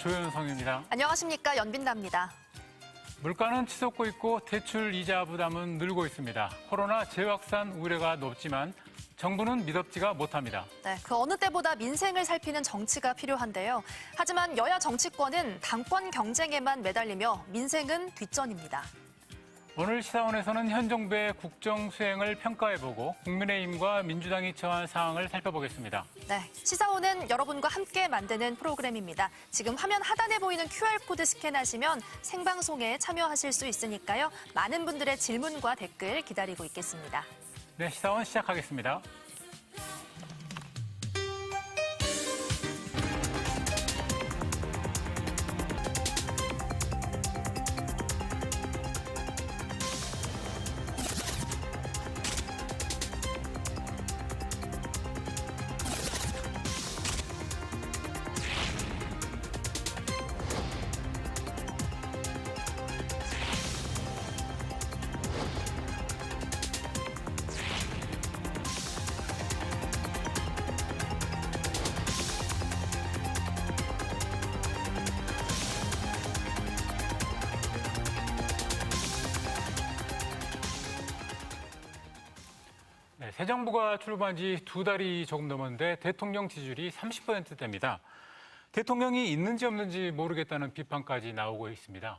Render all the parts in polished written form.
조현성입니다. 안녕하십니까. 연빈다입니다. 물가는 치솟고 있고 대출 이자 부담은 늘고 있습니다. 코로나 재확산 우려가 높지만 정부는 미덥지가 못합니다. 네, 그 어느 때보다 민생을 살피는 정치가 필요한데요. 하지만 여야 정치권은 당권 경쟁에만 매달리며 민생은 뒷전입니다. 오늘 시사원에서는 현 정부의 국정 수행을 평가해보고 국민의힘과 민주당이 처한 상황을 살펴보겠습니다. 네, 시사원은 여러분과 함께 만드는 프로그램입니다. 지금 화면 하단에 보이는 QR코드 스캔하시면 생방송에 참여하실 수 있으니까요. 많은 분들의 질문과 댓글 기다리고 있겠습니다. 네, 시사원 시작하겠습니다. 네, 새 정부가 출범한 지 2달이 조금 넘었는데 대통령 지지율이 30%대입니다. 대통령이 있는지 없는지 모르겠다는 비판까지 나오고 있습니다.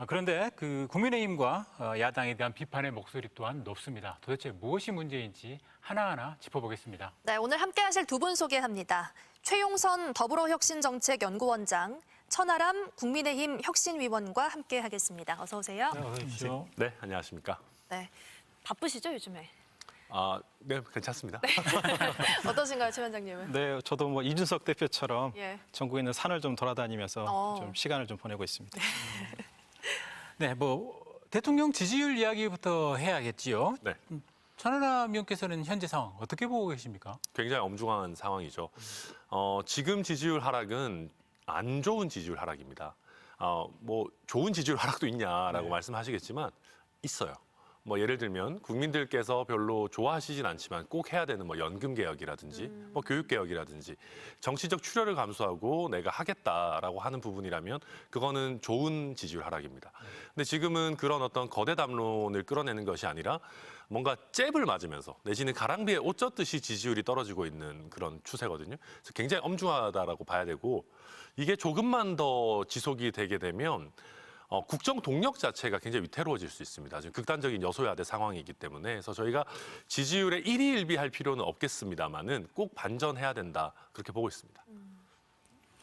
그런데 국민의힘과 야당에 대한 비판의 목소리 또한 높습니다. 도대체 무엇이 문제인지 하나하나 짚어보겠습니다. 네, 오늘 함께 하실 두 분 소개합니다. 최용선 더불어혁신정책연구원장, 천하람 국민의힘 혁신위원과 함께 하겠습니다. 어서 오세요. 네, 어서 오십시오. 네, 안녕하십니까. 네, 바쁘시죠, 요즘에? 네, 괜찮습니다. 어떠신가요, 최 원장님은? 네, 저도 뭐 이준석 대표처럼 예. 전국에 있는 산을 좀 돌아다니면서 좀 시간을 좀 보내고 있습니다. 네, 대통령 지지율 이야기부터 해야겠지요. 네, 천하람 의원께서는 현재 상황 어떻게 보고 계십니까? 굉장히 엄중한 상황이죠. 지금 지지율 하락은 안 좋은 지지율 하락입니다. 좋은 지지율 하락도 있냐라고 말씀하시겠지만 있어요. 예를 들면 국민들께서 별로 좋아하시진 않지만 꼭 해야 되는 연금 개혁이라든지 교육 개혁이라든지 정치적 출혈을 감수하고 내가 하겠다라고 하는 부분이라면 그거는 좋은 지지율 하락입니다. 근데 지금은 그런 어떤 거대 담론을 끌어내는 것이 아니라 뭔가 잽을 맞으면서 내지는 가랑비에 옷 젖듯이 지지율이 떨어지고 있는 그런 추세거든요. 그래서 굉장히 엄중하다라고 봐야 되고 이게 조금만 더 지속이 되게 되면 국정 동력 자체가 굉장히 위태로워질 수 있습니다. 지금 극단적인 여소야대 상황이기 때문에 그래서 저희가 지지율에 일희일비할 필요는 없겠습니다만은 꼭 반전해야 된다 그렇게 보고 있습니다.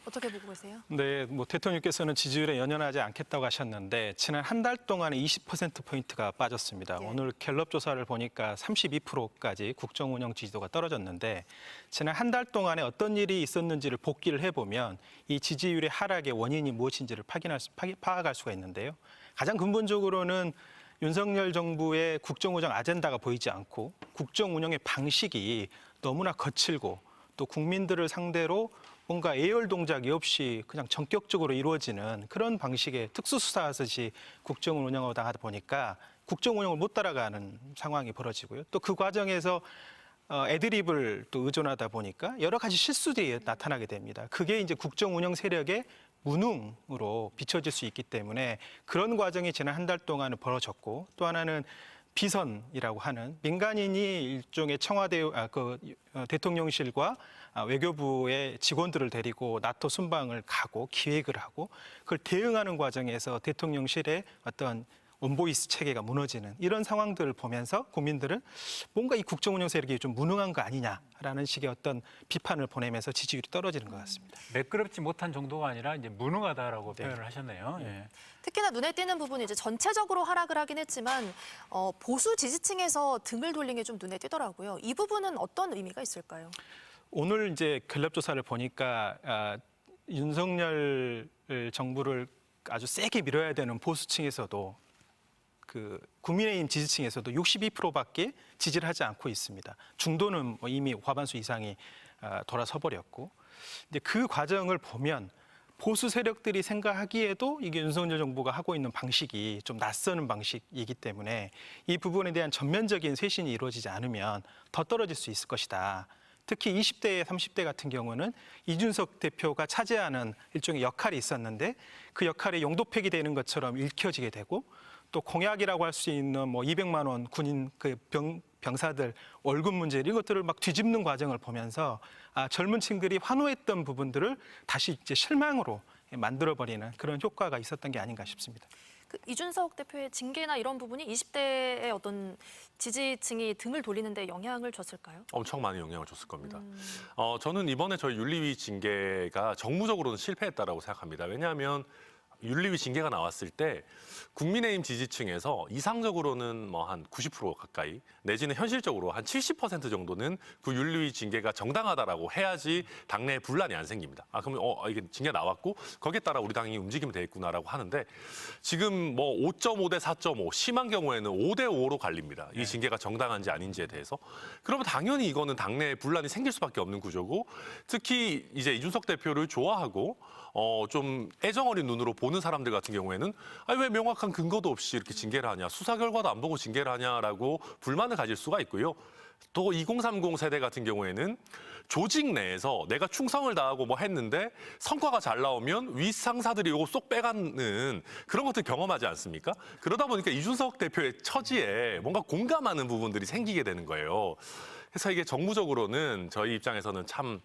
어떻게 보고 계세요? 네, 대통령께서는 지지율에 연연하지 않겠다고 하셨는데 지난 한 달 동안에 20%포인트가 빠졌습니다. 예. 오늘 갤럽 조사를 보니까 32%까지 국정 운영 지지도가 떨어졌는데 지난 한 달 동안에 어떤 일이 있었는지를 복기를 해보면 이 지지율의 하락의 원인이 무엇인지를 파악할 수가 있는데요. 가장 근본적으로는 윤석열 정부의 국정 운영 아젠다가 보이지 않고 국정 운영의 방식이 너무나 거칠고 또 국민들을 상대로 뭔가 예열 동작이 없이 그냥 전격적으로 이루어지는 그런 방식의 특수수사하듯이 국정을 운영하다 보니까 국정 운영을 못 따라가는 상황이 벌어지고요. 또 그 과정에서 애드립을 또 의존하다 보니까 여러 가지 실수들이 나타나게 됩니다. 그게 이제 국정 운영 세력의 무능으로 비춰질 수 있기 때문에 그런 과정이 지난 한 달 동안은 벌어졌고 또 하나는 비선이라고 하는 민간인이 일종의 청와대 대통령실과 외교부의 직원들을 데리고 나토 순방을 가고 기획을 하고 그걸 대응하는 과정에서 대통령실의 어떤 온보이스 체계가 무너지는 이런 상황들을 보면서 국민들은 뭔가 이 국정 운영 세력이 좀 무능한 거 아니냐라는 식의 어떤 비판을 보내면서 지지율이 떨어지는 것 같습니다. 매끄럽지 못한 정도가 아니라 이제 무능하다라고 표현을 하셨네요. 예. 특히나 눈에 띄는 부분이 이제 전체적으로 하락을 하긴 했지만 보수 지지층에서 등을 돌린 게 좀 눈에 띄더라고요. 이 부분은 어떤 의미가 있을까요? 오늘 이제 갤럽 조사를 보니까 윤석열 정부를 아주 세게 밀어야 되는 보수층에서도 국민의힘 지지층에서도 62%밖에 지지를 하지 않고 있습니다. 중도는 이미 과반수 이상이 돌아서 버렸고, 근데 그 과정을 보면 보수 세력들이 생각하기에도 이게 윤석열 정부가 하고 있는 방식이 좀 낯서는 방식이기 때문에 이 부분에 대한 전면적인 쇄신이 이루어지지 않으면 더 떨어질 수 있을 것이다. 특히 20대, 30대 같은 경우는 이준석 대표가 차지하는 일종의 역할이 있었는데 그 역할이 용도팩이 되는 것처럼 읽혀지게 되고 또 공약이라고 할 수 있는 뭐 200만 원 군인 그 병사들 월급 문제 이런 것들을 막 뒤집는 과정을 보면서 젊은 층들이 환호했던 부분들을 다시 이제 실망으로 만들어버리는 그런 효과가 있었던 게 아닌가 싶습니다. 그 이준석 대표의 징계나 이런 부분이 20대의 어떤 지지층이 등을 돌리는데 영향을 줬을까요? 엄청 많이 영향을 줬을 겁니다. 저는 이번에 저희 윤리위 징계가 정무적으로는 실패했다라고 생각합니다. 왜냐하면 윤리위 징계가 나왔을 때 국민의힘 지지층에서 이상적으로는 뭐 한 90% 가까이 내지는 현실적으로 한 70% 정도는 그 윤리위 징계가 정당하다라고 해야지 당내에 분란이 안 생깁니다. 그러면 이게 징계 나왔고 거기에 따라 우리 당이 움직이면 되겠구나라고 하는데 지금 뭐 5.5 대 4.5 심한 경우에는 5 대 5로 갈립니다. 이 징계가 정당한지 아닌지에 대해서. 그러면 당연히 이거는 당내에 분란이 생길 수밖에 없는 구조고 특히 이제 이준석 대표를 좋아하고 좀 애정어린 눈으로 보는 사람들 같은 경우에는 왜 명확한 근거도 없이 이렇게 징계를 하냐, 수사 결과도 안 보고 징계를 하냐라고 불만을 가질 수가 있고요. 또 2030 세대 같은 경우에는 조직 내에서 내가 충성을 다하고 뭐 했는데 성과가 잘 나오면 윗상사들이 이거 쏙 빼가는 그런 것들 경험하지 않습니까? 그러다 보니까 이준석 대표의 처지에 뭔가 공감하는 부분들이 생기게 되는 거예요. 그래서 이게 정무적으로는 저희 입장에서는 참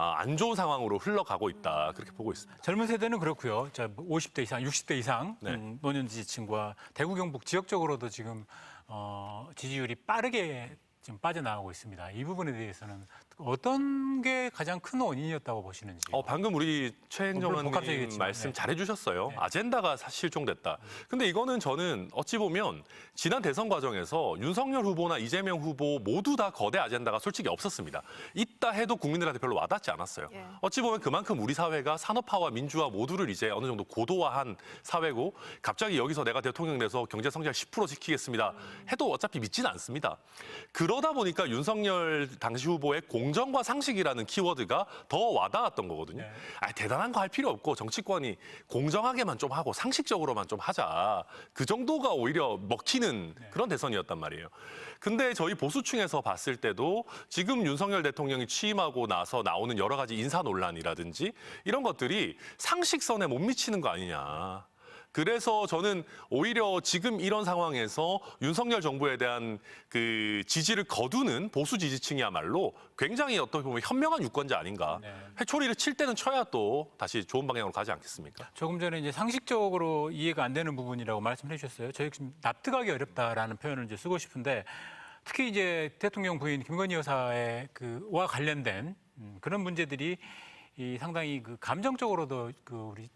안 좋은 상황으로 흘러가고 있다 그렇게 보고 있습니다. 젊은 세대는 그렇고요. 50대 이상, 60대 이상 네. 노년 지지층과 대구 경북 지역적으로도 지금 지지율이 빠르게 지금 빠져나가고 있습니다. 이 부분에 대해서는 어떤 게 가장 큰 원인이었다고 보시는지. 방금 우리 최행정 물론 복합 의원님 얘기겠지만, 말씀 네. 잘해주셨어요. 네. 아젠다가 실종됐다. 근데 이거는 저는 어찌 보면 지난 대선 과정에서 윤석열 후보나 이재명 후보 모두 다 거대 아젠다가 솔직히 없었습니다. 있다 해도 국민들한테 별로 와닿지 않았어요. 예. 어찌 보면 그만큼 우리 사회가 산업화와 민주화 모두를 이제 어느 정도 고도화한 사회고 갑자기 여기서 내가 대통령 돼서 경제 성장 10% 지키겠습니다. 해도 어차피 믿지는 않습니다. 그러다 보니까 윤석열 당시 후보의 공정과 상식이라는 키워드가 더 와닿았던 거거든요. 네. 대단한 거 할 필요 없고 정치권이 공정하게만 좀 하고 상식적으로만 좀 하자. 그 정도가 오히려 먹히는 그런 대선이었단 말이에요. 근데 저희 보수층에서 봤을 때도 지금 윤석열 대통령이 취임하고 나서 나오는 여러 가지 인사 논란이라든지 이런 것들이 상식선에 못 미치는 거 아니냐. 그래서 저는 오히려 지금 이런 상황에서 윤석열 정부에 대한 그 지지를 거두는 보수 지지층이야말로 굉장히 어떻게 보면 현명한 유권자 아닌가. 네. 회초리를 칠 때는 쳐야 또 다시 좋은 방향으로 가지 않겠습니까? 조금 전에 이제 상식적으로 이해가 안 되는 부분이라고 말씀해 주셨어요. 저희 지금 납득하기 어렵다라는 표현을 이제 쓰고 싶은데 특히 이제 대통령 부인 김건희 여사의 와 관련된 그런 문제들이 상당히 그 감정적으로도 우리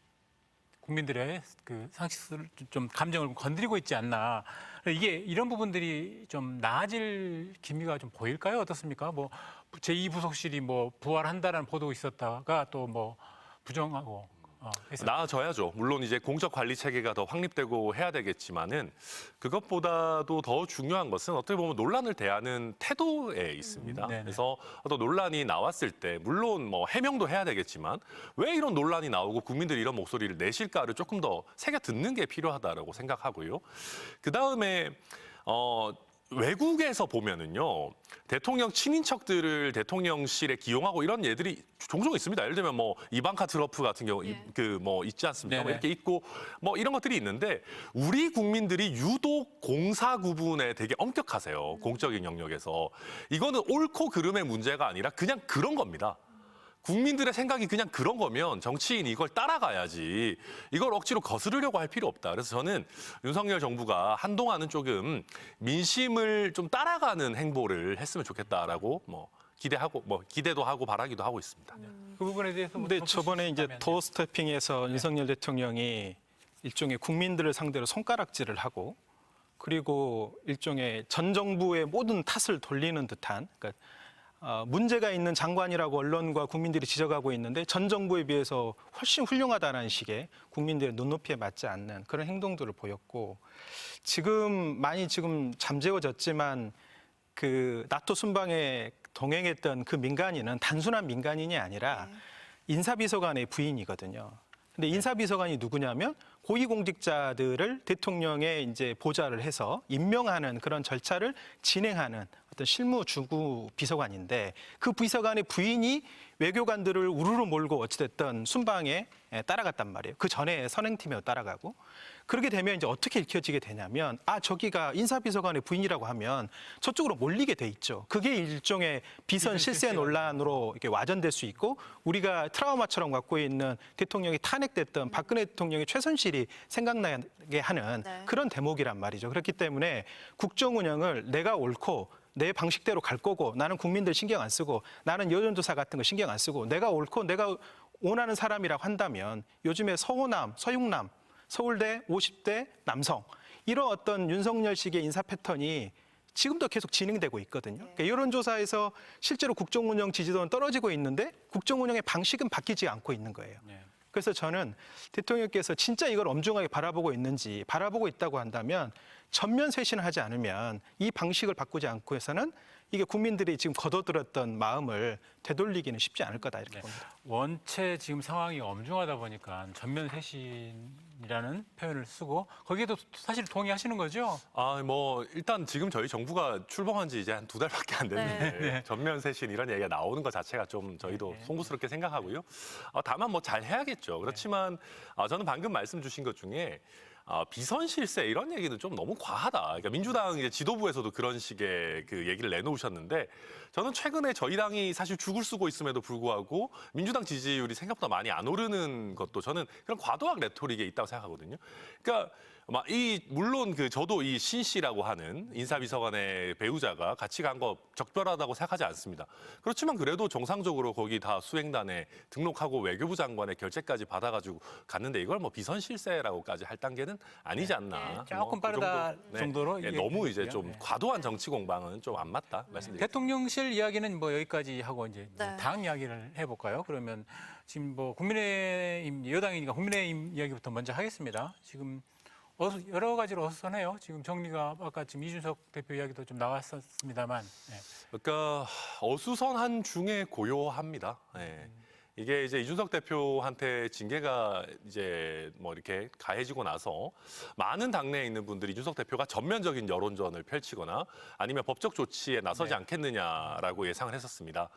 국민들의 그 상식을 좀 감정을 건드리고 있지 않나. 이게 이런 부분들이 좀 나아질 기미가 좀 보일까요? 어떻습니까? 뭐 제2부속실이 뭐 부활한다라는 보도가 있었다가 또 뭐 부정하고 해서 나아져야죠. 물론 이제 공적 관리 체계가 더 확립되고 해야 되겠지만은 그것보다도 더 중요한 것은 어떻게 보면 논란을 대하는 태도에 있습니다. 네네. 그래서 어떤 논란이 나왔을 때 물론 뭐 해명도 해야 되겠지만 왜 이런 논란이 나오고 국민들이 이런 목소리를 내실까를 조금 더 새겨 듣는 게 필요하다라고 생각하고요. 그 다음에 외국에서 보면은요, 대통령 친인척들을 대통령실에 기용하고 이런 예들이 종종 있습니다. 예를 들면 뭐 이방카 트럼프 같은 경우 예. 있지 않습니까? 뭐 네네. 이렇게 있고 뭐 이런 것들이 있는데 우리 국민들이 유독 공사 구분에 되게 엄격하세요. 공적인 영역에서. 이거는 옳고 그름의 문제가 아니라 그냥 그런 겁니다. 국민들의 생각이 그냥 그런 거면 정치인이 이걸 따라가야지 이걸 억지로 거스르려고 할 필요 없다. 그래서 저는 윤석열 정부가 한동안은 조금 민심을 좀 따라가는 행보를 했으면 좋겠다라고 기대도 하고 바라기도 하고 있습니다. 그 부분에 대해서 근데 저번에 이제 도어 스태핑에서 윤석열 대통령이 일종의 국민들을 상대로 손가락질을 하고 그리고 일종의 전 정부의 모든 탓을 돌리는 듯한 그러니까 문제가 있는 장관이라고 언론과 국민들이 지적하고 있는데 전 정부에 비해서 훨씬 훌륭하다는 식의 국민들의 눈높이에 맞지 않는 그런 행동들을 보였고 지금 많이 잠재워졌지만 그 나토 순방에 동행했던 그 민간인은 단순한 민간인이 아니라 인사비서관의 부인이거든요. 근데 인사비서관이 누구냐면 고위공직자들을 대통령의 이제 보좌를 해서 임명하는 그런 절차를 진행하는 어떤 실무주구 비서관인데 그 비서관의 부인이 외교관들을 우르르 몰고 어찌됐든 순방에 따라갔단 말이에요. 그 전에 선행팀에 따라가고. 그렇게 되면 이제 어떻게 읽혀지게 되냐면 저기가 인사비서관의 부인이라고 하면 저쪽으로 몰리게 돼 있죠. 그게 일종의 비선 실세 논란으로 이렇게 와전될 수 있고 우리가 트라우마처럼 갖고 있는 대통령이 탄핵됐던 박근혜 대통령의 최순실이 생각나게 하는 네. 그런 대목이란 말이죠. 그렇기 때문에 국정 운영을 내가 옳고 내 방식대로 갈 거고 나는 국민들 신경 안 쓰고 나는 여론조사 같은 거 신경 안 쓰고 내가 옳고 내가 원하는 사람이라고 한다면 요즘에 서호남, 서육남, 서울대 50대 남성 이런 어떤 윤석열식의 인사 패턴이 지금도 계속 진행되고 있거든요. 그러니까 여론조사에서 실제로 국정운영 지지도는 떨어지고 있는데 국정운영의 방식은 바뀌지 않고 있는 거예요. 그래서 저는 대통령께서 진짜 이걸 엄중하게 바라보고 있는지 바라보고 있다고 한다면 전면 쇄신을 하지 않으면 이 방식을 바꾸지 않고 해서는 이게 국민들이 지금 거둬들었던 마음을 되돌리기는 쉽지 않을 거다 이렇게 봅니다. 원체 지금 상황이 엄중하다 보니까 전면 쇄신이라는 표현을 쓰고 거기에도 사실 동의하시는 거죠? 뭐 일단 지금 저희 정부가 출범한 지 이제 한 2달밖에 안 됐는데 전면 쇄신 이런 얘기가 나오는 것 자체가 좀 저희도 송구스럽게 생각하고요. 다만 뭐 잘 해야겠죠. 그렇지만 저는 방금 말씀 주신 것 중에 비선 실세 이런 얘기는 좀 너무 과하다. 그러니까 민주당 이제 지도부에서도 그런 식의 그 얘기를 내놓으셨는데 저는 최근에 저희 당이 사실 죽을 쓰고 있음에도 불구하고 민주당 지지율이 생각보다 많이 안 오르는 것도 저는 그런 과도한 레토릭에 있다고 생각하거든요. 그러니까 물론 저도 이 신 씨라고 하는 인사비서관의 배우자가 같이 간 거 적절하다고 생각하지 않습니다. 그렇지만 그래도 정상적으로 거기 다 수행단에 등록하고 외교부 장관의 결재까지 받아가지고 갔는데 이걸 뭐 비선 실세라고까지 할 단계는 아니지 않나. 조금 그 빠르다 정도로 너무 이제 얘기했고요. 좀 과도한 정치 공방은 좀 안 맞다 말씀드립니다. 대통령실 이야기는 뭐 여기까지 하고 이제 네. 당 이야기를 해볼까요? 그러면 지금 뭐 국민의힘 여당이니까 국민의힘 이야기부터 먼저 하겠습니다. 지금 여러 가지로 어수선해요. 지금 정리가 아까 지금 이준석 대표 이야기도 좀 나왔었습니다만. 그러니까 어수선한 중에 고요합니다. 이게 이제 이준석 대표한테 징계가 이제 뭐 이렇게 가해지고 나서 많은 당내에 있는 분들이 이준석 대표가 전면적인 여론전을 펼치거나 아니면 법적 조치에 나서지 않겠느냐라고 예상을 했었습니다.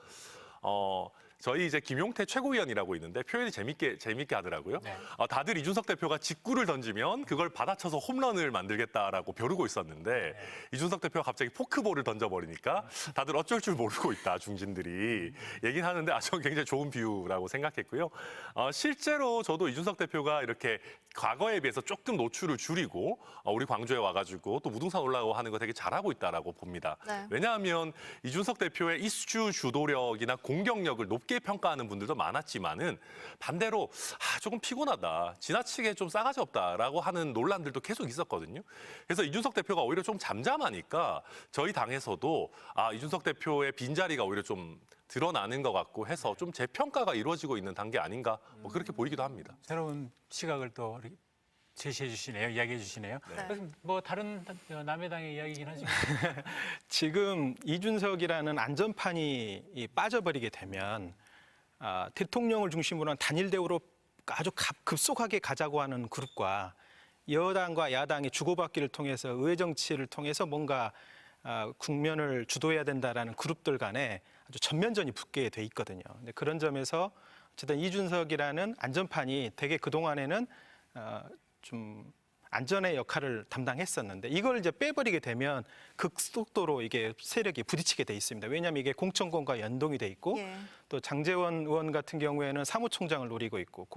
저희 이제 김용태 최고위원이라고 있는데 표현이 재밌게 하더라고요. 다들 이준석 대표가 직구를 던지면 그걸 받아쳐서 홈런을 만들겠다라고 벼르고 있었는데 이준석 대표가 갑자기 포크볼을 던져버리니까 다들 어쩔 줄 모르고 있다 중진들이 얘기는 하는데 저는 굉장히 좋은 비유라고 생각했고요. 실제로 저도 이준석 대표가 이렇게 과거에 비해서 조금 노출을 줄이고 우리 광주에 와가지고 또 무등산 올라가고 하는 거 되게 잘하고 있다라고 봅니다. 네. 왜냐하면 이준석 대표의 이슈 주도력이나 공격력을 높게 평가하는 분들도 많았지만은 반대로 조금 피곤하다, 지나치게 좀 싸가지 없다라고 하는 논란들도 계속 있었거든요. 그래서 이준석 대표가 오히려 좀 잠잠하니까 저희 당에서도 이준석 대표의 빈자리가 오히려 좀 드러나는 것 같고 해서 좀 재평가가 이루어지고 있는 단계 아닌가 뭐 그렇게 보이기도 합니다. 새로운 시각을 또 제시해 주시네요. 이야기해 주시네요. 그래서 뭐 다른 남의 당의 이야기긴 하지만 지금 이준석이라는 안전판이 빠져버리게 되면 대통령을 중심으로 한 단일 대우로 아주 급속하게 가자고 하는 그룹과 여당과 야당이 주고받기를 통해서 의회 정치를 통해서 뭔가 국면을 주도해야 된다라는 그룹들 간에 아주 전면전이 붙게 돼 있거든요. 근데 그런 점에서 어쨌든 이준석이라는 안전판이 되게 그동안에는 좀 안전의 역할을 담당했었는데 이걸 이제 빼버리게 되면 극속도로 이게 세력이 부딪히게 돼 있습니다. 왜냐하면 이게 공천권과 연동이 돼 있고 또 장제원 의원 같은 경우에는 사무총장을 노리고 있고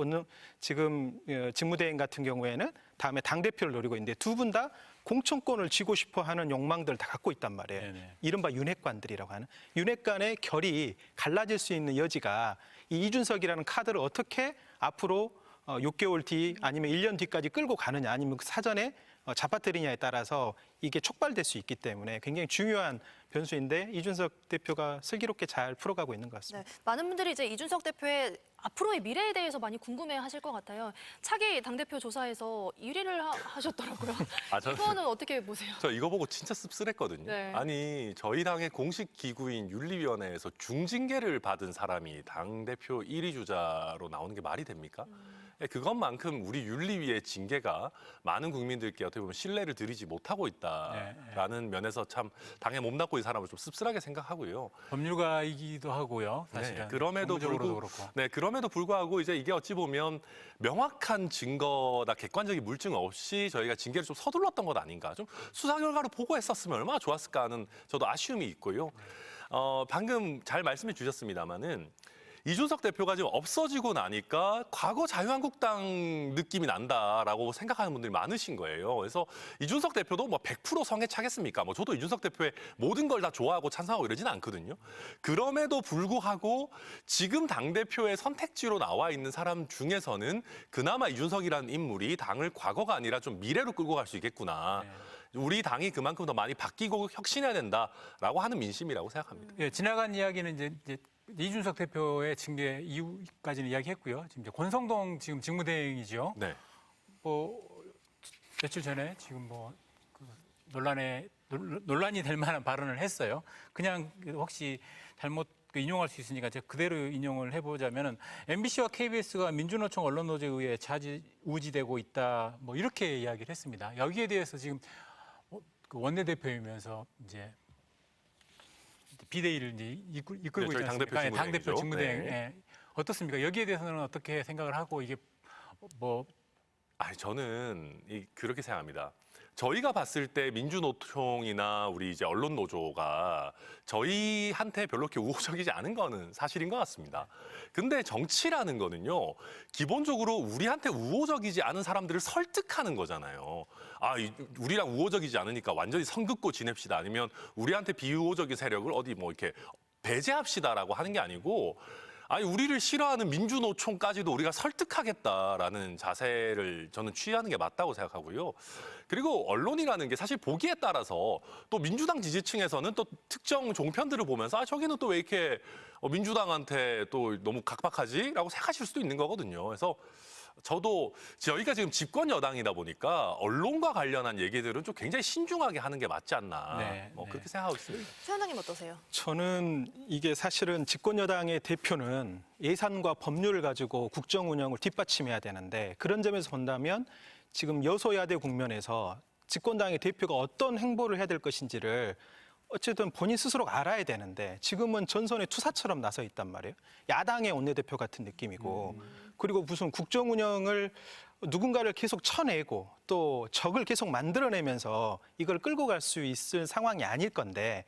지금 직무대행 같은 경우에는 다음에 당대표를 노리고 있는데 두 분 다 공천권을 쥐고 싶어 하는 욕망들을 다 갖고 있단 말이에요. 네네. 이른바 윤핵관들이라고 하는 윤핵관의 결이 갈라질 수 있는 여지가 이 이준석이라는 카드를 어떻게 앞으로 6개월 뒤 아니면 1년 뒤까지 끌고 가느냐 아니면 사전에 잡아뜨리냐에 따라서 이게 촉발될 수 있기 때문에 굉장히 중요한 변수인데 이준석 대표가 슬기롭게 잘 풀어가고 있는 것 같습니다. 네, 많은 분들이 이제 이준석 대표의 앞으로의 미래에 대해서 많이 궁금해하실 것 같아요. 차기 당대표 조사에서 1위를 하셨더라고요. 저는 이거는 어떻게 보세요? 저 이거 보고 진짜 씁쓸했거든요. 네. 아니 저희 당의 공식 기구인 윤리위원회에서 중징계를 받은 사람이 당대표 1위 주자로 나오는 게 말이 됩니까? 그것만큼 우리 윤리위의 징계가 많은 국민들께 어떻게 보면 신뢰를 드리지 못하고 있다. 있다라는 면에서 참 당에 몸담고 이 사람을 좀 씁쓸하게 생각하고요. 법률가이기도 하고요. 사실은 그럼에도 불구하고 이제 이게 어찌 보면 명확한 증거나 객관적인 물증 없이 저희가 징계를 좀 서둘렀던 것 아닌가. 좀 수사 결과를 보고했었으면 얼마나 좋았을까 하는 저도 아쉬움이 있고요. 방금 잘 말씀해 주셨습니다마는 이준석 대표가 지금 없어지고 나니까 과거 자유한국당 느낌이 난다라고 생각하는 분들이 많으신 거예요. 그래서 이준석 대표도 뭐 100% 성에 차겠습니까? 뭐 저도 이준석 대표의 모든 걸 다 좋아하고 찬성하고 이러지는 않거든요. 그럼에도 불구하고 지금 당대표의 선택지로 나와 있는 사람 중에서는 그나마 이준석이라는 인물이 당을 과거가 아니라 좀 미래로 끌고 갈 수 있겠구나. 우리 당이 그만큼 더 많이 바뀌고 혁신해야 된다라고 하는 민심이라고 생각합니다. 예, 지나간 이야기는 이제 이준석 대표의 징계 이후까지는 이야기했고요. 지금 이제 권성동 지금 직무대행이죠. 네. 뭐 며칠 전에 지금 그 논란이 될 만한 발언을 했어요. 그냥 혹시 잘못 인용할 수 있으니까 제가 그대로 인용을 해보자면은 MBC와 KBS가 민주노총 언론노조에 의해 좌지우지되고 있다. 뭐 이렇게 이야기를 했습니다. 여기에 대해서 지금 그 원내대표이면서 이제 비대위를 이제 이끌고 있지 않습니까? 예, 당대표 직무대행. 네. 예. 어떻습니까? 여기에 대해서는 어떻게 생각을 하고 이게 뭐 저는 그렇게 생각합니다. 저희가 봤을 때 민주노총이나 우리 이제 언론노조가 저희한테 별로 이렇게 우호적이지 않은 거는 사실인 것 같습니다. 근데 정치라는 거는요, 기본적으로 우리한테 우호적이지 않은 사람들을 설득하는 거잖아요. 우리랑 우호적이지 않으니까 완전히 선 긋고 지냅시다. 아니면 우리한테 비우호적인 세력을 어디 뭐 이렇게 배제합시다라고 하는 게 아니고, 우리를 싫어하는 민주노총까지도 우리가 설득하겠다라는 자세를 저는 취하는 게 맞다고 생각하고요. 그리고 언론이라는 게 사실 보기에 따라서 또 민주당 지지층에서는 또 특정 종편들을 보면서 저기는 또 왜 이렇게 민주당한테 또 너무 각박하지?라고 생각하실 수도 있는 거거든요. 그래서 저도 저희가 지금 집권 여당이다 보니까 언론과 관련한 얘기들은 좀 굉장히 신중하게 하는 게 맞지 않나 그렇게 생각하고 있습니다. 최원장님 어떠세요? 저는 이게 사실은 집권 여당의 대표는 예산과 법률을 가지고 국정 운영을 뒷받침해야 되는데 그런 점에서 본다면 지금 여소야대 국면에서 집권당의 대표가 어떤 행보를 해야 될 것인지를 어쨌든 본인 스스로가 알아야 되는데 지금은 전선의 투사처럼 나서 있단 말이에요. 야당의 원내대표 같은 느낌이고 그리고 무슨 국정 운영을 누군가를 계속 쳐내고 또 적을 계속 만들어내면서 이걸 끌고 갈 수 있을 상황이 아닐 건데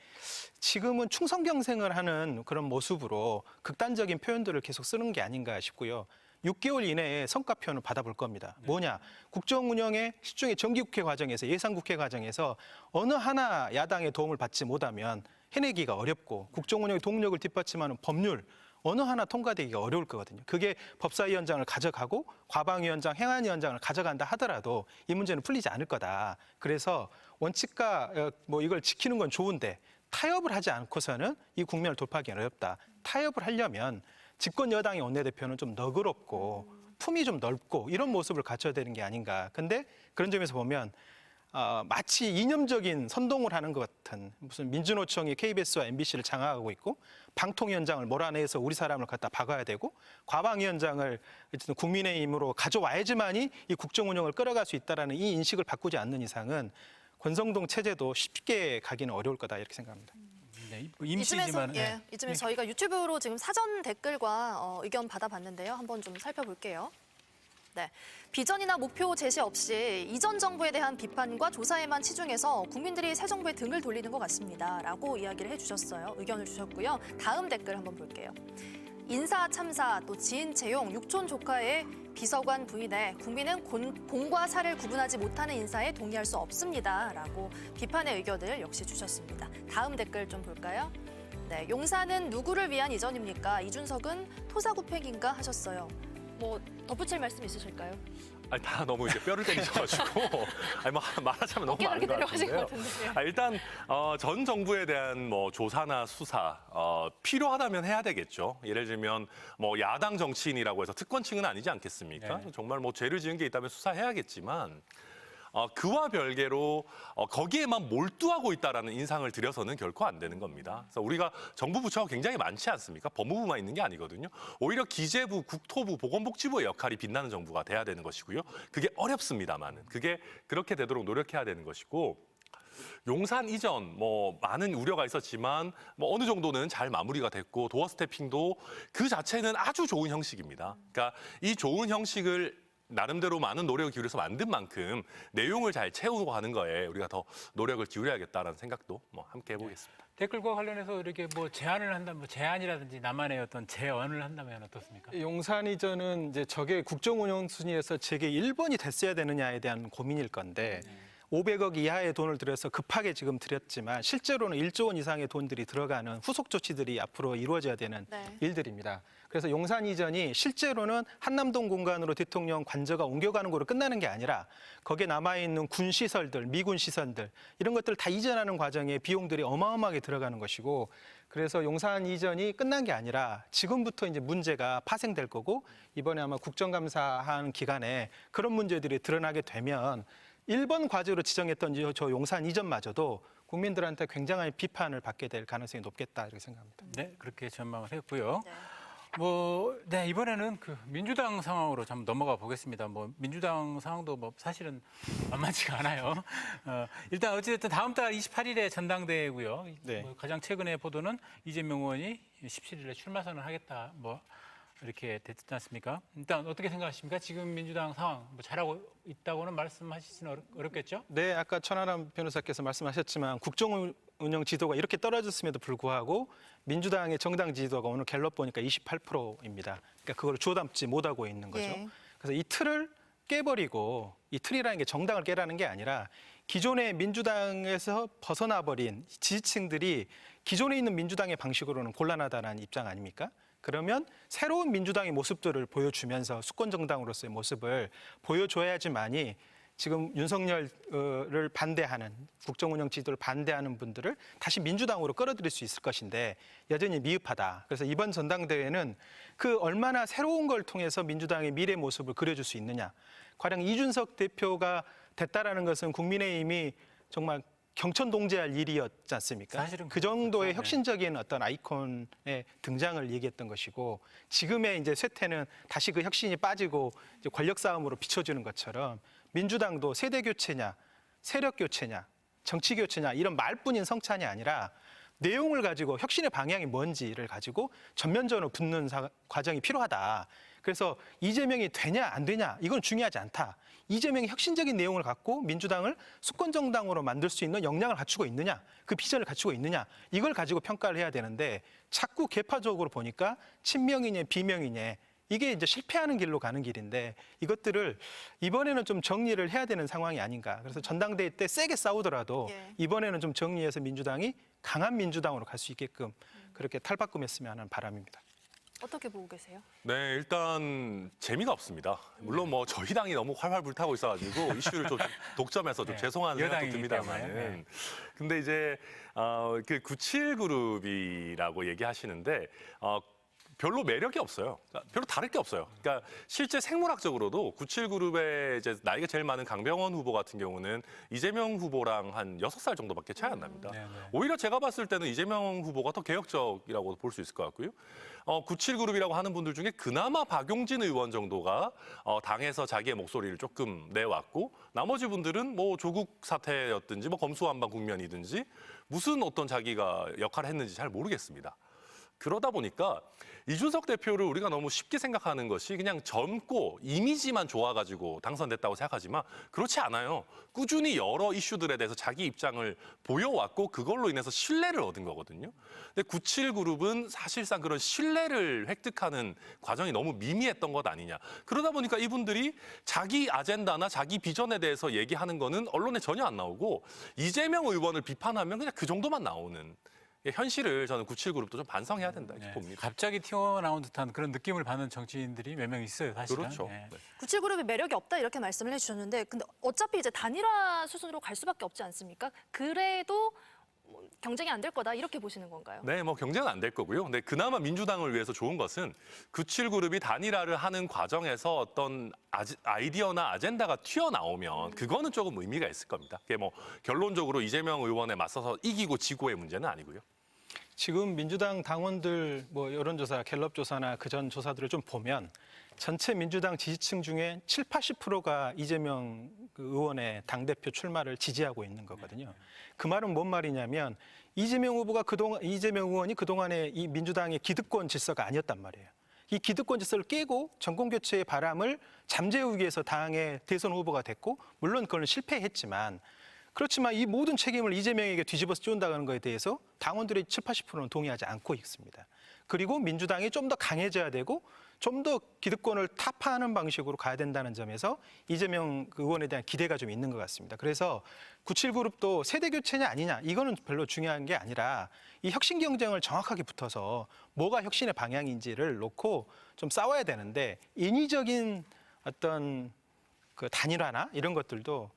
지금은 충성경생을 하는 그런 모습으로 극단적인 표현들을 계속 쓰는 게 아닌가 싶고요. 6개월 이내에 성과표현을 받아볼 겁니다. 뭐냐? 국정 운영의 시중의 정기국회 과정에서 예산국회 과정에서 어느 하나 야당의 도움을 받지 못하면 해내기가 어렵고 국정 운영의 동력을 뒷받침하는 법률 어느 하나 통과되기가 어려울 거거든요. 그게 법사위원장을 가져가고 과방위원장, 행안위원장을 가져간다 하더라도 이 문제는 풀리지 않을 거다. 그래서 원칙과 이걸 지키는 건 좋은데 타협을 하지 않고서는 이 국면을 돌파하기 어렵다. 타협을 하려면 집권 여당의 원내대표는 좀 너그럽고 품이 좀 넓고 이런 모습을 갖춰야 되는 게 아닌가. 근데 그런 점에서 보면 마치 이념적인 선동을 하는 것 같은 무슨 민주노총이 KBS와 MBC를 장악하고 있고 방통위원장을 몰아내서 우리 사람을 갖다 박아야 되고 과방위원장을 어쨌든 국민의힘으로 가져와야지만이 이 국정 운영을 끌어갈 수 있다라는 이 인식을 바꾸지 않는 이상은 권성동 체제도 쉽게 가기는 어려울 거다 이렇게 생각합니다. 네, 임시지만 이쯤에서 저희가 유튜브로 지금 사전 댓글과 의견 받아봤는데요. 한번 좀 살펴볼게요. 네, 비전이나 목표 제시 없이 이전 정부에 대한 비판과 조사에만 치중해서 국민들이 새 정부에 등을 돌리는 것 같습니다. 라고 이야기를 해주셨어요. 의견을 주셨고요. 다음 댓글 한번 볼게요. 인사 참사, 또 지인 채용, 육촌 조카의 비서관 부인에 국민은 공과 사를 구분하지 못하는 인사에 동의할 수 없습니다. 라고 비판의 의견을 역시 주셨습니다. 다음 댓글 좀 볼까요? 네, 용산은 누구를 위한 이전입니까? 이준석은 토사구팽인가 하셨어요. 뭐 덧붙일 말씀 있으실까요? 다 너무 이제 뼈를 때리셔가지고 말하자면 너무 많은 것 같은데요. 일단 전 정부에 대한 조사나 수사 필요하다면 해야 되겠죠. 예를 들면 야당 정치인이라고 해서 특권층은 아니지 않겠습니까? 네. 정말 죄를 지은 게 있다면 수사해야겠지만 그와 별개로 거기에만 몰두하고 있다라는 인상을 들여서는 결코 안 되는 겁니다. 그래서 우리가 정부 부처가 굉장히 많지 않습니까? 법무부만 있는 게 아니거든요. 오히려 기재부, 국토부, 보건복지부의 역할이 빛나는 정부가 돼야 되는 것이고요. 그게 어렵습니다만은 그게 그렇게 되도록 노력해야 되는 것이고 용산 이전 뭐 많은 우려가 있었지만 뭐 어느 정도는 잘 마무리가 됐고 도어 스태핑도 그 자체는 아주 좋은 형식입니다. 그러니까 이 좋은 형식을 나름대로 많은 노력을 기울여서 만든 만큼 내용을 잘 채우고 가는 거에 우리가 더 노력을 기울여야겠다라는 생각도 뭐 함께 해보겠습니다. 댓글과 관련해서 이렇게 뭐 제안을 한다면 뭐 제안이라든지 나만의 어떤 제언을 한다면 어떻습니까? 용산 이전은 이제 저게 국정운영 순위에서 제게 1번이 됐어야 되느냐에 대한 고민일 건데 500억 이하의 돈을 들여서 급하게 지금 들였지만 실제로는 1조 원 이상의 돈들이 들어가는 후속 조치들이 앞으로 이루어져야 되는 네. 일들입니다. 그래서 용산 이전이 실제로는 한남동 공간으로 대통령 관저가 옮겨가는 거로 끝나는 게 아니라 거기에 남아있는 군 시설들, 미군 시설들 이런 것들 다 이전하는 과정에 비용들이 어마어마하게 들어가는 것이고 그래서 용산 이전이 끝난 게 아니라 지금부터 이제 문제가 파생될 거고 이번에 아마 국정감사하는 기간에 그런 문제들이 드러나게 되면 1번 과제로 지정했던 저 용산 이전마저도 국민들한테 굉장한 비판을 받게 될 가능성이 높겠다 이렇게 생각합니다. 네, 그렇게 전망을 했고요. 네. 네, 이번에는 그 민주당 상황으로 좀 넘어가 보겠습니다. 뭐 민주당 상황도 뭐 사실은 만만치가 않아요. 일단 어찌됐든 다음 달 28일에 전당대회고요. 네. 뭐 가장 최근의 보도는 이재명 의원이 17일에 출마 선언하겠다. 뭐 이렇게 됐지 않습니까? 일단 어떻게 생각하십니까? 지금 민주당 상황 뭐 잘하고 있다고는 말씀하시지는 어렵겠죠? 네, 아까 천하람 변호사께서 말씀하셨지만 국정운영 지도가 이렇게 떨어졌음에도 불구하고 민주당의 정당 지지도가 오늘 갤럽 보니까 28%입니다. 그러니까 그걸 주워 담지 못하고 있는 거죠. 예. 그래서 이 틀을 깨버리고 이 틀이라는 게 정당을 깨라는 게 아니라 기존의 민주당에서 벗어나버린 지지층들이 기존에 있는 민주당의 방식으로는 곤란하다는 입장 아닙니까? 그러면 새로운 민주당의 모습들을 보여주면서 수권 정당으로서의 모습을 보여줘야지만이 지금 윤석열을 반대하는 국정운영 지도를 반대하는 분들을 다시 민주당으로 끌어들일 수 있을 것인데 여전히 미흡하다. 그래서 이번 전당대회는 그 얼마나 새로운 걸 통해서 민주당의 미래 모습을 그려줄 수 있느냐. 가령 이준석 대표가 됐다라는 것은 국민의힘이 정말 경천동지할 일이었지 않습니까? 사실은 그 정도의 그렇죠. 혁신적인 어떤 아이콘의 등장을 얘기했던 것이고 지금의 이제 쇠퇴는 다시 그 혁신이 빠지고 이제 권력 싸움으로 비춰주는 것처럼 민주당도 세대 교체냐, 세력 교체냐, 정치 교체냐 이런 말뿐인 성찬이 아니라 내용을 가지고 혁신의 방향이 뭔지를 가지고 전면전으로 붙는 과정이 필요하다. 그래서 이재명이 되냐 안 되냐 이건 중요하지 않다. 이재명이 혁신적인 내용을 갖고 민주당을 수권 정당으로 만들 수 있는 역량을 갖추고 있느냐, 그 비전을 갖추고 있느냐 이걸 가지고 평가를 해야 되는데 자꾸 계파적으로 보니까 친명이냐 비명이냐 이게 이제 실패하는 길로 가는 길인데 이것들을 이번에는 좀 정리를 해야 되는 상황이 아닌가. 그래서 전당대회 때 세게 싸우더라도 예. 이번에는 좀 정리해서 민주당이 강한 민주당으로 갈 수 있게끔 그렇게 탈바꿈했으면 하는 바람입니다. 어떻게 보고 계세요? 네, 일단 재미가 없습니다. 물론 뭐 저희 당이 너무 활활 불타고 있어가지고 이슈를 좀 독점해서 좀 네, 죄송한 생각도 여당이기 듭니다만은. 때문에, 네. 근데 이제 그 97그룹이라고 얘기하시는데 별로 매력이 없어요. 그러니까 별로 다를 게 없어요. 그러니까 실제 생물학적으로도 97그룹의 이제 나이가 제일 많은 강병원 후보 같은 경우는 이재명 후보랑 한 6살 정도밖에 차이 안 납니다. 네, 네. 오히려 제가 봤을 때는 이재명 후보가 더 개혁적이라고 볼 수 있을 것 같고요. 97그룹이라고 하는 분들 중에 그나마 박용진 의원 정도가 당에서 자기의 목소리를 조금 내왔고 나머지 분들은 뭐 조국 사태였든지 뭐 검수완박 국면이든지 무슨 어떤 자기가 역할을 했는지 잘 모르겠습니다. 그러다 보니까 이준석 대표를 우리가 너무 쉽게 생각하는 것이 그냥 젊고 이미지만 좋아가지고 당선됐다고 생각하지만 그렇지 않아요. 꾸준히 여러 이슈들에 대해서 자기 입장을 보여왔고 그걸로 인해서 신뢰를 얻은 거거든요. 근데 97그룹은 사실상 그런 신뢰를 획득하는 과정이 너무 미미했던 것 아니냐. 그러다 보니까 이분들이 자기 아젠다나 자기 비전에 대해서 얘기하는 거는 언론에 전혀 안 나오고 이재명 의원을 비판하면 그냥 그 정도만 나오는. 현실을 저는 97그룹도 좀 반성해야 된다 이렇게 네, 봅니다. 갑자기 튀어나온 듯한 그런 느낌을 받는 정치인들이 몇 명 있어요, 사실은. 그렇죠. 네. 97그룹이 매력이 없다 이렇게 말씀을 해주셨는데 근데 어차피 이제 단일화 수순으로 갈 수밖에 없지 않습니까? 그래도 뭐 경쟁이 안 될 거다 이렇게 보시는 건가요? 네, 뭐 경쟁은 안 될 거고요. 근데 그나마 민주당을 위해서 좋은 것은 97그룹이 단일화를 하는 과정에서 어떤 아이디어나 아젠다가 튀어나오면 그거는 조금 의미가 있을 겁니다. 그게 뭐 결론적으로 이재명 의원에 맞서서 이기고 지고의 문제는 아니고요. 지금 민주당 당원들 뭐 여론조사, 갤럽 조사나 그전 조사들을 좀 보면 전체 민주당 지지층 중에 7, 80%가 이재명 그 의원의 당대표 출마를 지지하고 있는 거거든요. 그 말은 뭔 말이냐면 이재명 의원이 그동안에 이 민주당의 기득권 질서가 아니었단 말이에요. 이 기득권 질서를 깨고 정권교체의 바람을 잠재우기 위해서 당의 대선 후보가 됐고, 물론 그건 실패했지만, 그렇지만 이 모든 책임을 이재명에게 뒤집어서 씌운다는 것에 대해서 당원들의 7, 80%는 동의하지 않고 있습니다. 그리고 민주당이 좀 더 강해져야 되고 좀 더 기득권을 타파하는 방식으로 가야 된다는 점에서 이재명 의원에 대한 기대가 좀 있는 것 같습니다. 그래서 97그룹도 세대 교체냐 아니냐 이거는 별로 중요한 게 아니라 이 혁신 경쟁을 정확하게 붙어서 뭐가 혁신의 방향인지를 놓고 좀 싸워야 되는데, 인위적인 어떤 그 단일화나 이런 것들도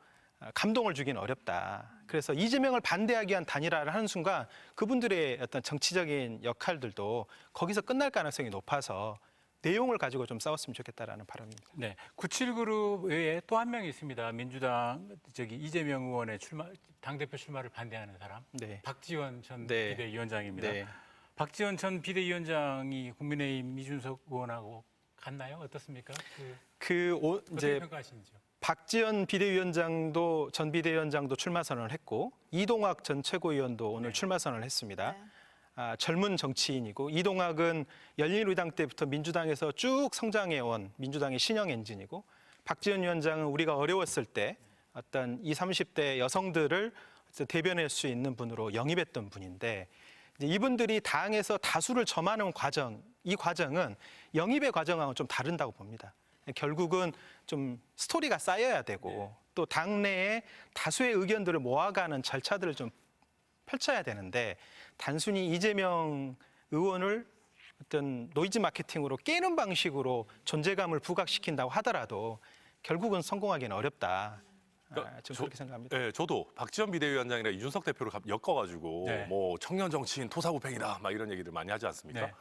감동을 주기는 어렵다. 그래서 이재명을 반대하기 위한 단일화를 하는 순간 그분들의 어떤 정치적인 역할들도 거기서 끝날 가능성이 높아서 내용을 가지고 좀 싸웠으면 좋겠다라는 바람입니다. 네, 97그룹 외에 또 한 명이 있습니다. 민주당 이재명 의원의 당대표 출마를 반대하는 사람. 네. 박지원 전 네. 비대위원장입니다. 네. 박지원 전 비대위원장이 국민의힘 이준석 의원하고 같나요? 어떻습니까? 어떻게 이제 평가하시는지요? 박지원 비대위원장도 전 비대위원장도 출마 선언을 했고, 이동학 전 최고위원도 오늘 출마 선언을 했습니다. 네. 젊은 정치인이고, 이동학은 열린우리당 때부터 민주당에서 쭉 성장해온 민주당의 신형 엔진이고, 박지원 위원장은 우리가 어려웠을 때 어떤 20, 30대 여성들을 대변할 수 있는 분으로 영입했던 분인데, 이제 이분들이 당에서 다수를 점하는 과정, 이 과정은 영입의 과정하고는 좀 다른다고 봅니다. 결국은 좀 스토리가 쌓여야 되고 또 당내에 다수의 의견들을 모아가는 절차들을 좀 펼쳐야 되는데, 단순히 이재명 의원을 어떤 노이즈 마케팅으로 깨는 방식으로 존재감을 부각시킨다고 하더라도 결국은 성공하기는 어렵다. 좀 그렇게 생각합니다. 네, 저도 박지원 비대위원장이랑 이준석 대표를 엮어가지고 네. 뭐 청년 정치인 토사구팽이다 막 이런 얘기들 많이 하지 않습니까? 네.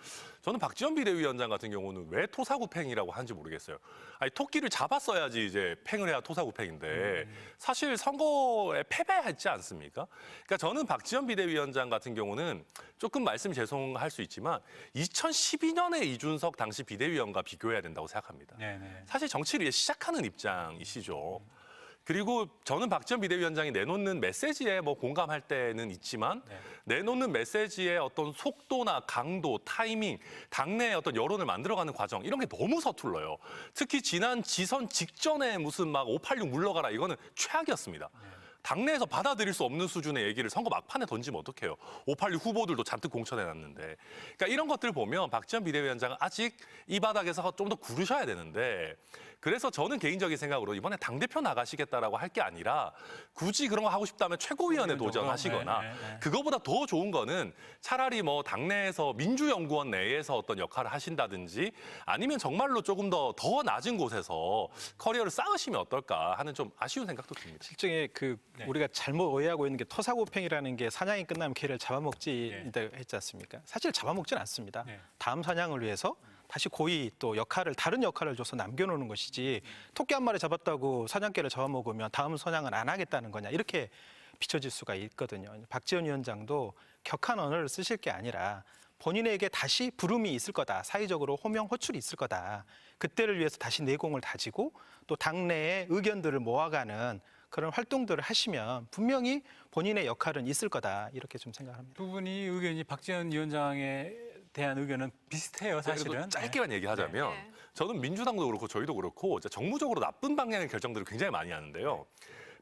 저는 박지원 비대위원장 같은 경우는 왜 토사구팽이라고 하는지 모르겠어요. 아니, 토끼를 잡았어야지 이제 팽을 해야 토사구팽인데 사실 선거에 패배했지 않습니까? 그러니까 저는 박지원 비대위원장 같은 경우는 조금 말씀이 죄송할 수 있지만 2012년에 이준석 당시 비대위원과 비교해야 된다고 생각합니다. 네네. 사실 정치를 시작하는 입장이시죠. 그리고 저는 박지원 비대위원장이 내놓는 메시지에 뭐 공감할 때는 있지만 내놓는 메시지의 어떤 속도나 강도, 타이밍, 당내의 어떤 여론을 만들어가는 과정 이런 게 너무 서툴러요. 특히 지난 지선 직전에 무슨 막 586 물러가라 이거는 최악이었습니다. 당내에서 받아들일 수 없는 수준의 얘기를 선거 막판에 던지면 어떡해요. 586 후보들도 잔뜩 공천해놨는데. 그러니까 이런 것들을 보면 박지원 비대위원장은 아직 이 바닥에서 좀 더 구르셔야 되는데, 그래서 저는 개인적인 생각으로 이번에 당대표 나가시겠다라고 할 게 아니라 굳이 그런 거 하고 싶다면 최고위원에 도전하시거나 그거보다 더 좋은 거는 차라리 뭐 당내에서 민주연구원 내에서 어떤 역할을 하신다든지 아니면 정말로 조금 더 낮은 곳에서 커리어를 쌓으시면 어떨까 하는 좀 아쉬운 생각도 듭니다. 실제 우리가 잘못 오해하고 있는 게 토사구팽이라는 게 사냥이 끝나면 개를 잡아먹지 했지 않습니까? 사실 잡아먹지는 않습니다. 네. 다음 사냥을 위해서 다시 고이 또 다른 역할을 줘서 남겨놓는 것이지, 토끼 한 마리 잡았다고 사냥개를 잡아먹으면 다음 사냥은 안 하겠다는 거냐, 이렇게 비춰질 수가 있거든요. 박지원 위원장도 격한 언어를 쓰실 게 아니라 본인에게 다시 부름이 있을 거다, 사회적으로 호명 호출이 있을 거다, 그때를 위해서 다시 내공을 다지고 또 당내의 의견들을 모아가는 그런 활동들을 하시면 분명히 본인의 역할은 있을 거다, 이렇게 좀 생각합니다. 두 분이 의견이 박지원 위원장에 대한 의견은 비슷해요, 사실은. 그래도 짧게만 얘기하자면 네. 저는 민주당도 그렇고 저희도 그렇고 정무적으로 나쁜 방향의 결정들을 굉장히 많이 하는데요.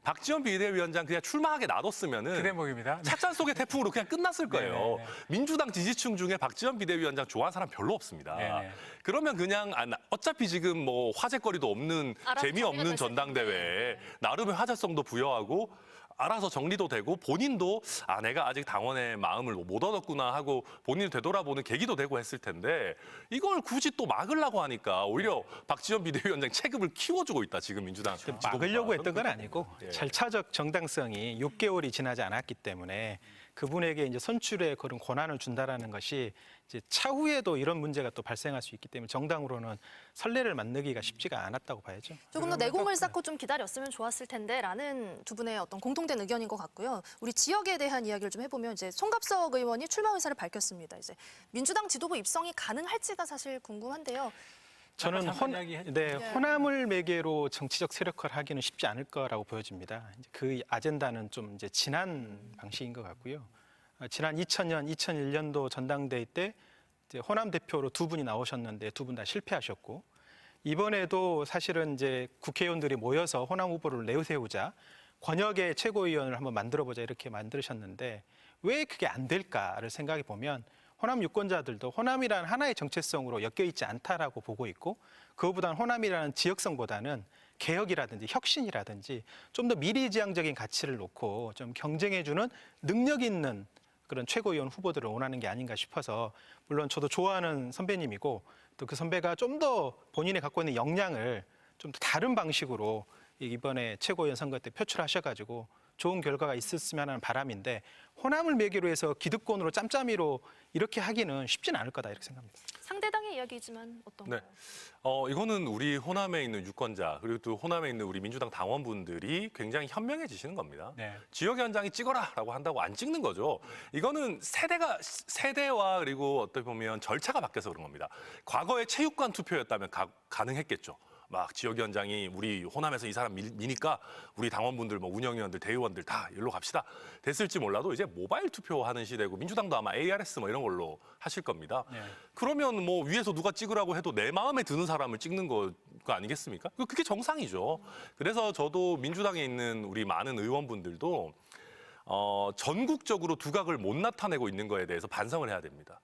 박지원 비대위원장 그냥 출마하게 놔뒀으면은 그 대목입니다. 찻잔 속의 태풍으로 그냥 끝났을 거예요. 네네네. 민주당 지지층 중에 박지원 비대위원장 좋아하는 사람 별로 없습니다. 네네. 그러면 그냥 어차피 지금 뭐 화제거리도 없는 알아서 재미없는 정리가 전당대회 나름의 화제성도 부여하고 알아서 정리도 되고 본인도 내가 아직 당원의 마음을 못 얻었구나 하고 본인을 되돌아보는 계기도 되고 했을 텐데 이걸 굳이 또 막으려고 하니까 오히려 박지원 비대위원장 체급을 키워주고 있다, 지금 민주당 직원보다. 막으려고 했던 건 아니고 예. 절차적 정당성이 6개월이 지나지 않았기 때문에 그분에게 이제 선출의 그런 권한을 준다라는 것이 이제 차후에도 이런 문제가 또 발생할 수 있기 때문에 정당으로는 선례를 만들기가 쉽지가 않았다고 봐야죠. 조금 더 내공을 쌓고 좀 기다렸으면 좋았을 텐데라는 두 분의 어떤 공통된 의견인 것 같고요. 우리 지역에 대한 이야기를 좀 해보면 이제 송갑석 의원이 출마 의사를 밝혔습니다. 이제 민주당 지도부 입성이 가능할지가 사실 궁금한데요. 저는 잠깐 이야기해 네, 호남을 매개로 정치적 세력화를 하기는 쉽지 않을 거라고 보여집니다. 이제 그 아젠다는 좀 이제 지난 방식인 것 같고요. 지난 2000년, 2001년도 전당대회 때 이제 호남 대표로 두 분이 나오셨는데 두 분 다 실패하셨고 이번에도 사실은 이제 국회의원들이 모여서 호남 후보를 내세우자 권역의 최고위원을 한번 만들어보자 이렇게 만드셨는데 왜 그게 안 될까를 생각해 보면 호남 유권자들도 호남이라는 하나의 정체성으로 엮여있지 않다라고 보고 있고 그거보다는 호남이라는 지역성보다는 개혁이라든지 혁신이라든지 좀 더 미래지향적인 가치를 놓고 좀 경쟁해주는 능력 있는 그런 최고위원 후보들을 원하는 게 아닌가 싶어서 물론 저도 좋아하는 선배님이고 또 그 선배가 좀 더 본인이 갖고 있는 역량을 좀 더 다른 방식으로 이번에 최고위원 선거 때 표출하셔가지고 좋은 결과가 있었으면 하는 바람인데 호남을 매개로 해서 기득권으로 짬짬이로 이렇게 하기는 쉽지는 않을 거다 이렇게 생각합니다. 상대당의 이야기지만 어떤가요? 네. 이거는 우리 호남에 있는 유권자 그리고 또 호남에 있는 우리 민주당 당원분들이 굉장히 현명해지시는 겁니다. 네. 지역 현장이 찍어라라고 한다고 안 찍는 거죠. 이거는 세대와 그리고 어떻게 보면 절차가 바뀌어서 그런 겁니다. 과거에 체육관 투표였다면 가능했겠죠. 막 지역 현장이 우리 호남에서 이 사람 미니까 우리 당원분들, 뭐 운영위원들, 대의원들 다 일로 갑시다. 됐을지 몰라도 이제 모바일 투표하는 시대고 민주당도 아마 ARS 뭐 이런 걸로 하실 겁니다. 네. 그러면 뭐 위에서 누가 찍으라고 해도 내 마음에 드는 사람을 찍는 거 아니겠습니까? 그게 정상이죠. 그래서 저도 민주당에 있는 우리 많은 의원분들도 전국적으로 두각을 못 나타내고 있는 거에 대해서 반성을 해야 됩니다.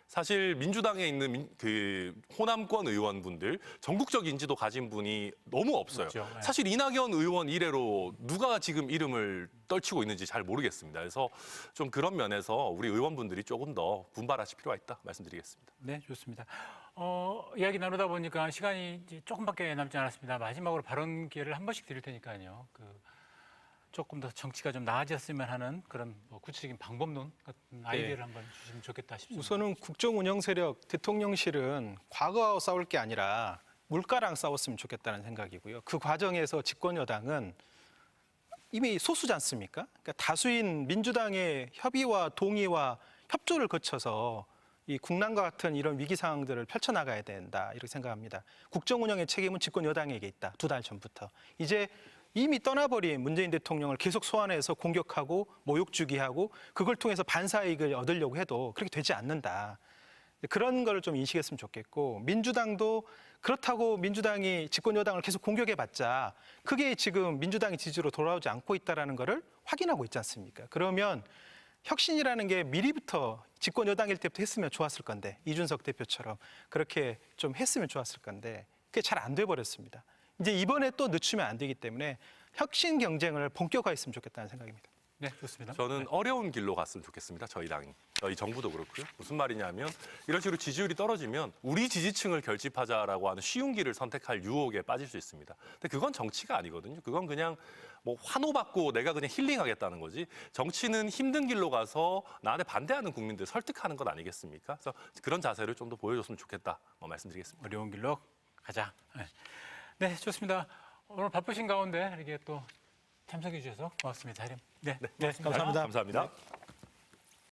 사실 민주당에 있는 그 호남권 의원분들 전국적 인지도 가진 분이 너무 없어요. 없죠. 네. 사실 이낙연 의원 이래로 누가 지금 이름을 떨치고 있는지 잘 모르겠습니다. 그래서 좀 그런 면에서 우리 의원분들이 조금 더 분발하실 필요가 있다 말씀드리겠습니다. 네, 좋습니다. 이야기 나누다 보니까 시간이 이제 조금밖에 남지 않았습니다. 마지막으로 발언 기회를 한 번씩 드릴 테니까요. 조금 더 정치가 좀 나아졌으면 하는 그런 뭐 구체적인 방법론 같은 아이디어를 한번 주시면 좋겠다 싶습니다. 우선은 국정 운영 세력 대통령실은 과거와 싸울 게 아니라 물가랑 싸웠으면 좋겠다는 생각이고요. 그 과정에서 집권 여당은 이미 소수지 않습니까? 그러니까 다수인 민주당의 협의와 동의와 협조를 거쳐서 이 국난과 같은 이런 위기 상황들을 펼쳐나가야 된다 이렇게 생각합니다. 국정 운영의 책임은 집권 여당에게 있다. 2달 전부터. 이제 이미 떠나버린 문재인 대통령을 계속 소환해서 공격하고 모욕 주기 하고 그걸 통해서 반사이익을 얻으려고 해도 그렇게 되지 않는다. 그런 걸 좀 인식했으면 좋겠고 민주당도 그렇다고 민주당이 집권 여당을 계속 공격해봤자 그게 지금 민주당의 지지로 돌아오지 않고 있다는 거를 확인하고 있지 않습니까? 그러면 혁신이라는 게 미리부터 집권 여당일 때부터 했으면 좋았을 건데 이준석 대표처럼 그렇게 좀 했으면 좋았을 건데 그게 잘 안 돼버렸습니다. 이제 이번에 또 늦추면 안 되기 때문에 혁신 경쟁을 본격화했으면 좋겠다는 생각입니다. 네, 좋습니다. 저는 어려운 길로 갔으면 좋겠습니다. 저희 당이. 저희 정부도 그렇고요. 무슨 말이냐면 이런 식으로 지지율이 떨어지면 우리 지지층을 결집하자라고 하는 쉬운 길을 선택할 유혹에 빠질 수 있습니다. 근데 그건 정치가 아니거든요. 그건 그냥 뭐 환호받고 내가 그냥 힐링하겠다는 거지. 정치는 힘든 길로 가서 나한테 반대하는 국민들 설득하는 것 아니겠습니까? 그래서 그런 자세를 좀 더 보여줬으면 좋겠다 말씀드리겠습니다. 어려운 길로 가자. 네, 좋습니다. 오늘 바쁘신 가운데 이렇게 또 참석해 주셔서 고맙습니다. 네, 고맙습니다. 감사합니다. 감사합니다.